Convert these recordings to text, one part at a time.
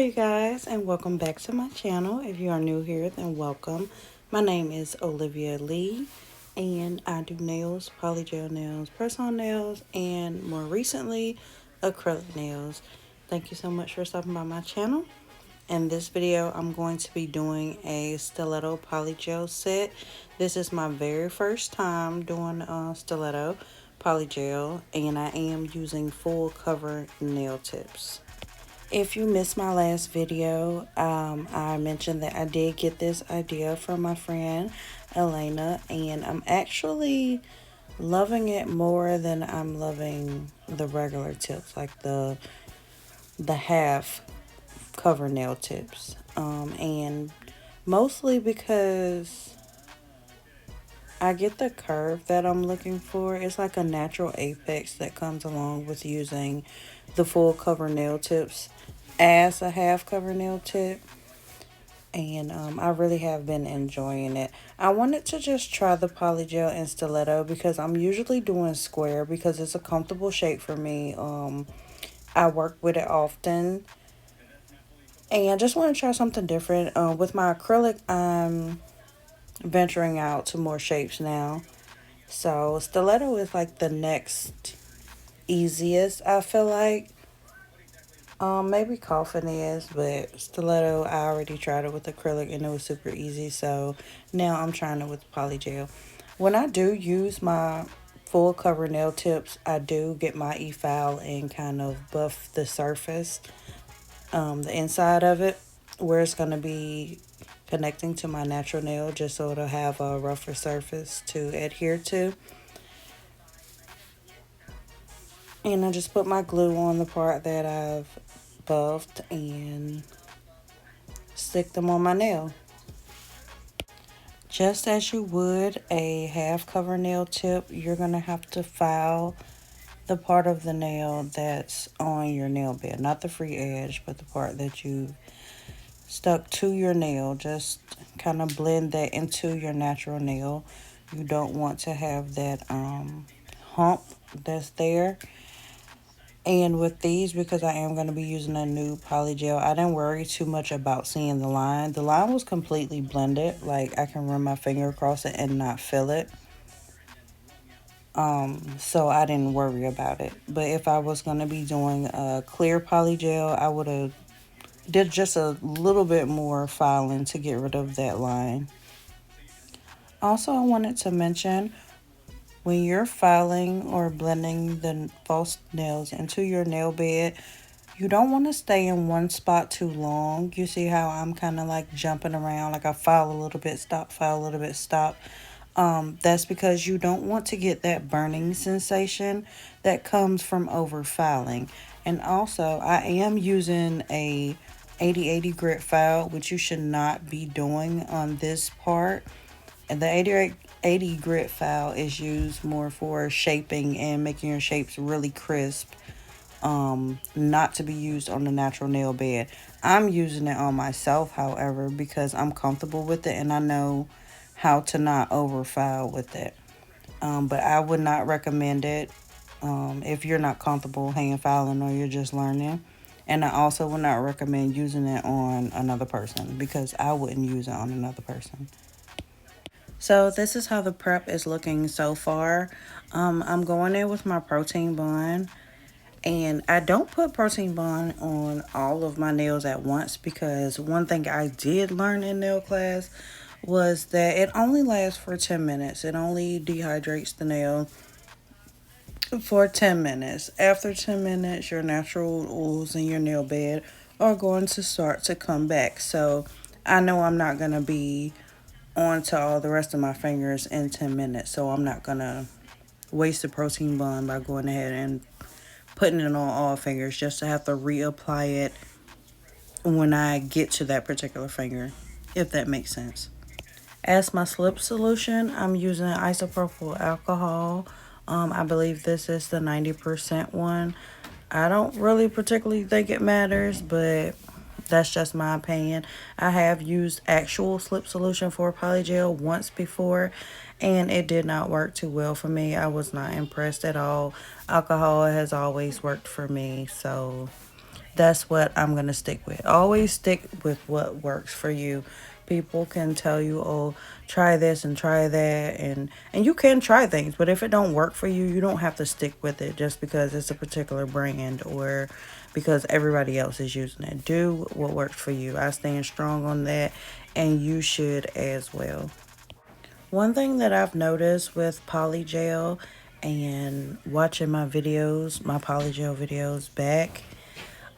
you guys, and welcome back to my channel. If you are new here, then welcome. My name is Olivia Lee, and I do nails, polygel nails, press-on nails, and more recently, acrylic nails. Thank you so much for stopping by my channel. In this video, I'm going to be doing a Stiletto Polygel set. This is my very first time doing Stiletto Polygel, and I am using full cover nail tips. If you missed my last video, I mentioned that I did get this idea from my friend Elena, and I'm actually loving it more than I'm loving the regular tips, like the half cover nail tips. And mostly because I get the curve that I'm looking for. It's like a natural apex that comes along with using the full cover nail tips as a half cover nail tip. And I really have been enjoying it. I wanted to just try the polygel and stiletto because I'm usually doing square because it's a comfortable shape for me. I work with it often. And I just want to try something different. With my acrylic, I'm venturing out to more shapes now. So stiletto is like the next easiest, I feel like. Maybe coffin is, but stiletto, I already tried it with acrylic and it was super easy. So now I'm trying it with polygel. When I do use my full cover nail tips, I do get my e-file and kind of buff the surface, the inside of it, where it's going to be connecting to my natural nail, just so it'll have a rougher surface to adhere to. And I just put my glue on the part that I've buffed and stick them on my nail. Just as you would a half cover nail tip, you're going to have to file the part of the nail that's on your nail bed. Not the free edge, but the part that you stuck to your nail. Just kind of blend that into your natural nail. You don't want to have that hump that's there. And with these, because I am going to be using a new polygel, I didn't worry too much about seeing the line. The line was completely blended. Like, I can run my finger across it and not feel it. So I didn't worry about it. But if I was going to be doing a clear polygel, I would have did just a little bit more filing to get rid of that line. Also, I wanted to mention, when you're filing or blending the false nails into your nail bed, you don't want to stay in one spot too long. You see how I'm kind of like jumping around, like I file a little bit, stop, file a little bit, stop. That's because you don't want to get that burning sensation that comes from over filing. And also, I am using a 80/80 grit file, which you should not be doing on this part. And the 80/80 grit file is used more for shaping and making your shapes really crisp. Not to be used on the natural nail bed. I'm using it on myself, however, because I'm comfortable with it and I know how to not over file with it. But I would not recommend it if you're not comfortable hand filing or you're just learning. And I also would not recommend using it on another person because I wouldn't use it on another person. So this is how the prep is looking so far. I'm going in with my protein bond. And I don't put protein bond on all of my nails at once because one thing I did learn in nail class was that it only lasts for 10 minutes. It only dehydrates the nail for 10 minutes. After 10 minutes, your natural oils in your nail bed are going to start to come back. So I know I'm not going to be on to all the rest of my fingers in 10 minutes. So I'm not going to waste the protein bond by going ahead and putting it on all fingers just to have to reapply it when I get to that particular finger, if that makes sense. As my slip solution, I'm using isopropyl alcohol. I believe this is the 90% one. I don't really particularly think it matters, but that's just my opinion. I have used actual slip solution for polygel once before, and it did not work too well for me. I was not impressed at all. Alcohol has always worked for me, so that's what I'm going to stick with. Always stick with what works for you. People can tell you, "Oh, try this and try that," and you can try things, but if it don't work for you, you don't have to stick with it just because it's a particular brand or because everybody else is using it. Do what works for you. I stand strong on that, and you should as well. One thing that I've noticed with polygel and watching my videos, my polygel videos back,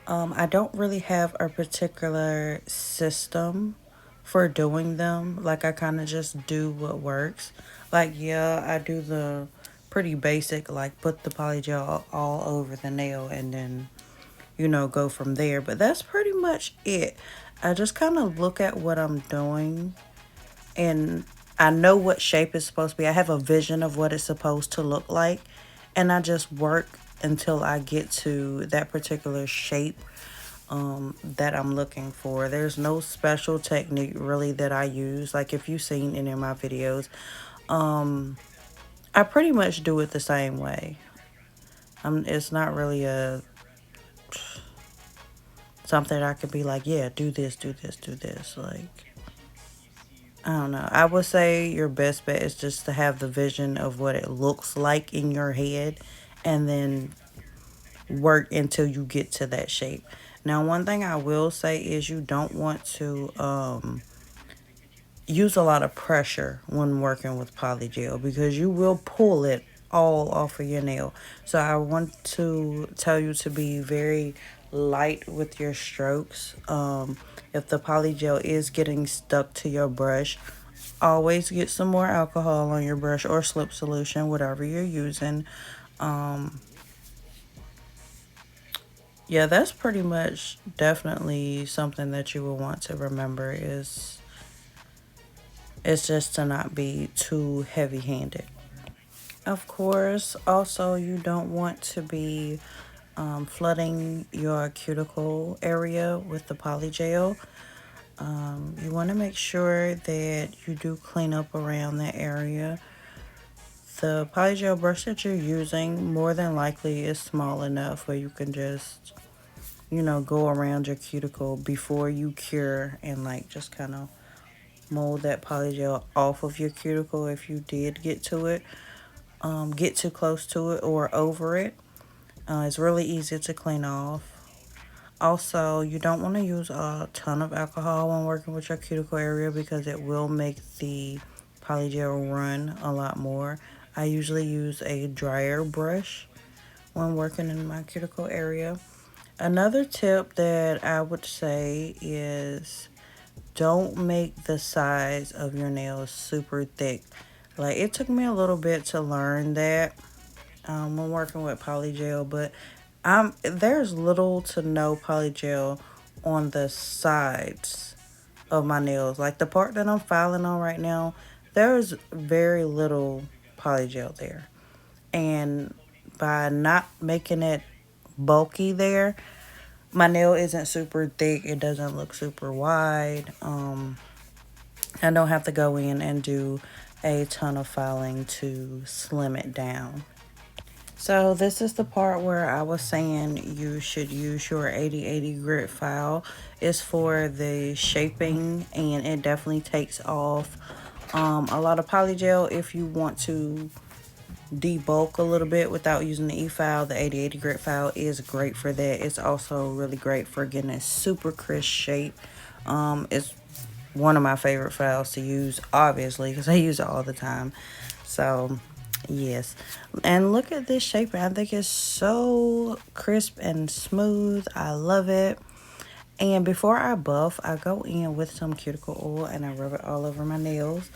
I don't really have a particular system for doing them. Like, I kind of just do what works. Like, yeah, I do the pretty basic, like put the polygel all over the nail and then, go from there. But that's pretty much it. I just kind of look at what I'm doing and I know what shape it's supposed to be. I have a vision of what it's supposed to look like. And I just work until I get to that particular shape that I'm looking for. There's no special technique really that I use. Like if you've seen any of my videos, I pretty much do it the same way. It's not really a something I could be like, yeah, do this, do this, do this. Like I don't know. I would say your best bet is just to have the vision of what it looks like in your head, and then work until you get to that shape. Now, one thing I will say is you don't want to use a lot of pressure when working with polygel because you will pull it all off of your nail. So I want to tell you to be very light with your strokes. If the polygel is getting stuck to your brush, always get some more alcohol on your brush or slip solution, whatever you're using. Um, yeah, that's pretty much definitely something that you will want to remember is it's just to not be too heavy handed. Of course, also, you don't want to be flooding your cuticle area with the polygel. You want to make sure that you do clean up around that area. The polygel brush that you're using more than likely is small enough where you can just, go around your cuticle before you cure and like just kind of mold that polygel off of your cuticle if you did get to it. Get too close to it or over it. It's really easy to clean off. Also, you don't want to use a ton of alcohol when working with your cuticle area because it will make the polygel run a lot more. I usually use a dryer brush when working in my cuticle area. Another tip that I would say is don't make the size of your nails super thick. Like it took me a little bit to learn that when working with polygel, but there's little to no polygel on the sides of my nails. Like the part that I'm filing on right now, there's very little polygel there. And by not making it bulky there, my nail isn't super thick. It doesn't look super wide. I don't have to go in and do a ton of filing to slim it down. So this is the part where I was saying you should use your 80/80 grit file. It's for the shaping and it definitely takes off a lot of polygel. If you want to debulk a little bit without using the e-file, the 80/80 grit file is great for that. It's also really great for getting a super crisp shape. It's one of my favorite files to use, obviously, because I use it all the time. So yes, and look at this shape. I think it's so crisp and smooth. I love it. And before I buff, I go in with some cuticle oil and I rub it all over my nails.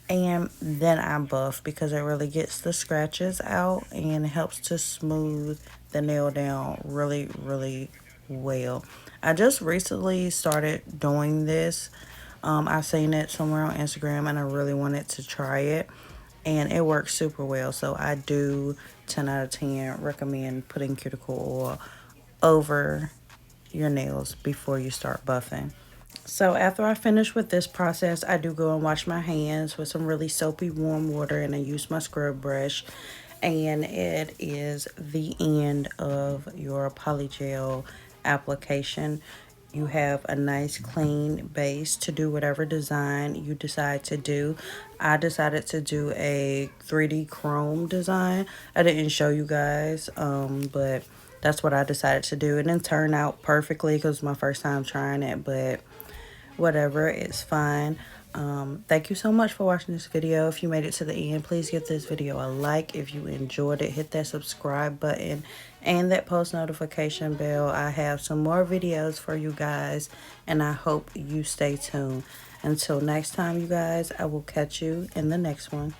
And then I buff because it really gets the scratches out and it helps to smooth the nail down really, really well. I just recently started doing this. I've seen it somewhere on Instagram and I really wanted to try it. And it works super well. So I do 10 out of 10 recommend putting cuticle oil over your nails before you start buffing. So after I finish with this process, I do go and wash my hands with some really soapy warm water and I use my scrub brush. And it is the end of your polygel application, you have a nice clean base to do whatever design you decide to do. I decided to do a 3D chrome design. I didn't show you guys, but that's what I decided to do. It didn't turn out perfectly because it's my first time trying it, but whatever, it's fine. Thank you so much for watching this video. If you made it to the end, please give this video a like. If you enjoyed it, hit that subscribe button and that post notification bell. I have some more videos for you guys, and I hope you stay tuned. Until next time, you guys, I will catch you in the next one.